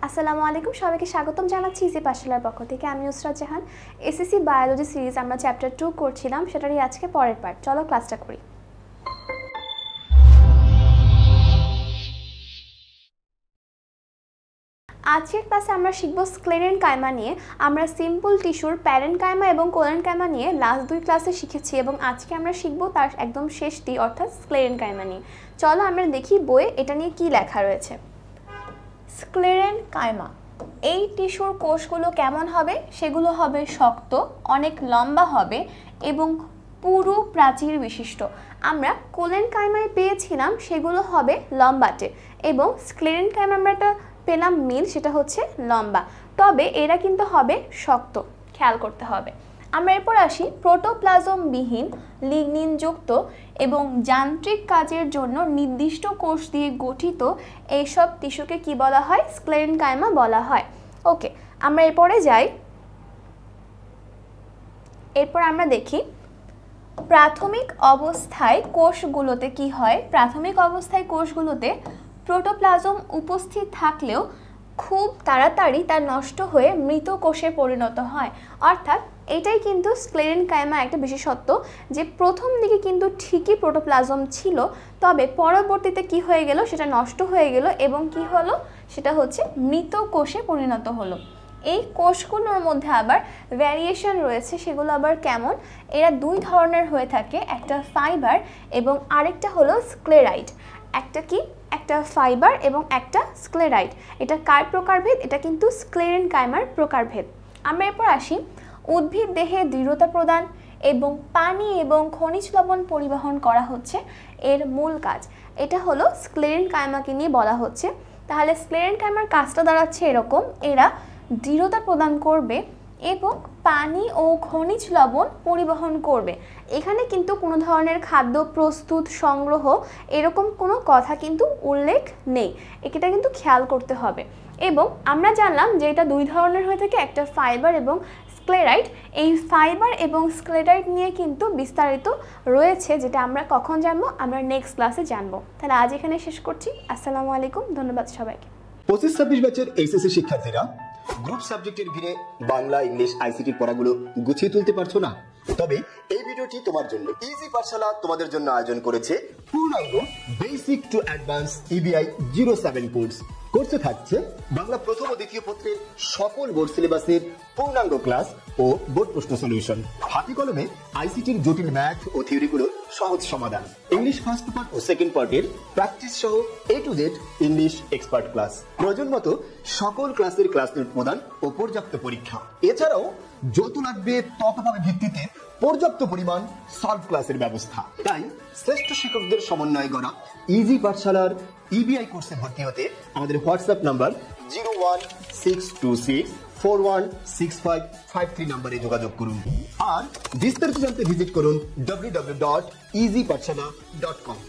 আসসালামু আলাইকুম, সবাইকে স্বাগতম জানাচ্ছি ইজি পাঠশালার পক্ষ থেকে। আমি Nusrat Jahan. SSC biology series আমরা চ্যাপ্টার 2 করছিলাম, সেটারই আজকে পরের পার্ট। চলো ক্লাসটা করি। আজকের ক্লাসে আমরা শিখব স্ক্লেরেনকাইমা নিয়ে। আমরা সিম্পল টিস্যুর প্যারেনকাইমা এবং কোলেনকাইমা নিয়ে লাস্ট 2 ক্লাসে শিখেছি এবং আজকে আমরা শিখব তার একদম শেষটি অর্থাৎ স্ক্লেরেনকাইমা নিয়ে। চলো আমরা দেখি বইয়ে এটা নিয়ে কি লেখা রয়েছে। স্ক্লেরেনকাইমা, এই টিস্যুর কোষগুলো কেমন হবে? সেগুলো হবে শক্ত, অনেক লম্বা হবে এবং পুরু প্রাচীর বিশিষ্ট। আমরা কোলেনকাইমায় পেয়েছিলাম সেগুলো হবে লম্বাটে এবং স্ক্লেরেনকাইমা আমরা একটা পেলাম মিল, সেটা হচ্ছে লম্বা, তবে এরা কিন্তু হবে শক্ত। খেয়াল করতে হবে। আমরা এরপর আসি প্রোটোপ্লাজমবিহীন লিগনিনযুক্ত এবং যান্ত্রিক কাজের জন্য নির্দিষ্ট কোষ দিয়ে গঠিত এইসব টিস্যুকে কি বলা হয়? স্ক্লেরেনকাইমা বলা হয়। ওকে, আমরা এরপরে যাই। এরপর আমরা দেখি প্রাথমিক অবস্থায় কোষগুলোতে কি হয়। প্রাথমিক অবস্থায় কোষগুলোতে প্রোটোপ্লাজম উপস্থিত থাকলেও খুব তাড়াতাড়ি তা নষ্ট হয়ে মৃত কোষে পরিণত হয়। অর্থাৎ এটাই কিন্তু স্ক্লেরেনকাইমা একটা বিশেষত্ব, যে প্রথম দিকে কিন্তু ঠিকই প্রোটোপ্লাজম ছিল, তবে পরবর্তীতে কি হয়ে গেল? সেটা নষ্ট হয়ে গেল এবং কি হলো? সেটা হচ্ছে মৃত কোষে পরিণত হলো। এই কোষগুলোর মধ্যে আবার ভ্যারিয়েশন রয়েছে, সেগুলো আবার কেমন? এরা 2 ধরনের হয়ে থাকে, একটা ফাইবার এবং আরেকটা হলো স্ক্লেরাইড। একটা কি? একটা ফাইবার এবং একটা স্ক্লেরাইড। এটা কার প্রকারভেদ? এটা কিন্তু স্ক্লেরেনকাইমার প্রকারভেদ। আমরা এরপর আসি উদ্ভিদ দেহে দৃঢ়তা প্রদান এবং পানি এবং খনিজ লবণ পরিবহন করা হচ্ছে এর মূল কাজ। এটা হলো স্ক্লেরেনকাইমাকে নিয়ে বলা হচ্ছে। তাহলে স্ক্লেরেনকাইমার কাজটা দাঁড়াচ্ছে এরকম, এরা দৃঢ়তা প্রদান করবে এবং পানি ও খনিজ লবণ পরিবহন করবে। এখানে কিন্তু কোনো ধরনের খাদ্য প্রস্তুত, সংগ্রহ এরকম কোনো কথা কিন্তু উল্লেখ নেই, এটা কিন্তু খেয়াল করতে হবে। এবং আমরা জানলাম যে এটা 2 ধরনের হয়ে থাকে, একটা ফাইবার এবং স্ক্লেরাইড। এই ফাইবার এবং স্ক্লেরাইড নিয়ে কিন্তু বিস্তারিত রয়েছে, যেটা আমরা কখন জানবো? আমরা নেক্সট ক্লাসে জানবো। তাহলে আজ এখানে শেষ করছি। আসসালামু আলাইকুম, ধন্যবাদ সবাইকে। 25-26 ব্যাচের এইচএসসি শিক্ষার্থীরা গ্রুপ সাবজেক্টের ভিড়ে বাংলা, ইংলিশ, আইসিটির পড়াগুলো গুছিয়ে তুলতে পারছো না? তবে এই ভিডিওটি তোমার জন্য। ইজি পাঠশালা তোমাদের জন্য আয়োজন করেছে পূর্ণাঙ্গ বেসিক টু অ্যাডভান্স ইবিআই 07 কোর্সে থাকছে বাংলা প্রথম ও দ্বিতীয় পত্রের সকল বোর্ড সিলেবাসের পূর্ণাঙ্গ ক্লাস ও বোর্ড প্রশ্ন সলিউশন, হাতে কলমে আইসিটির জটিল ম্যাথ ও থিওরিগুলোর সহজ সমাধান, ইংলিশ ফার্স্ট পার্ট ও সেকেন্ড পার্টের প্র্যাকটিস সহ A to Z English expert class, প্রয়োজন মতো সকল ক্লাসের ক্লাস নোট প্রদান ও পর্যাপ্ত পরীক্ষা। এছাড়াও যত লাগবে তত পাবে ভিত্তিতে পর্যাপ্ত পরিমাণ সলভ ক্লাসের ব্যবস্থা। তাই শ্রেষ্ঠ শিক্ষকদের সমন্বয়ে গড়া ইজি পাঠশালার ইবিআই কোর্সে ভর্তি হতে আমাদের হোয়াটসঅ্যাপ নাম্বার 01626416553 নম্বরে যোগাযোগ করুন। আর বিস্তারিত জানতে ভিজিট করুন www.easypathshala.com।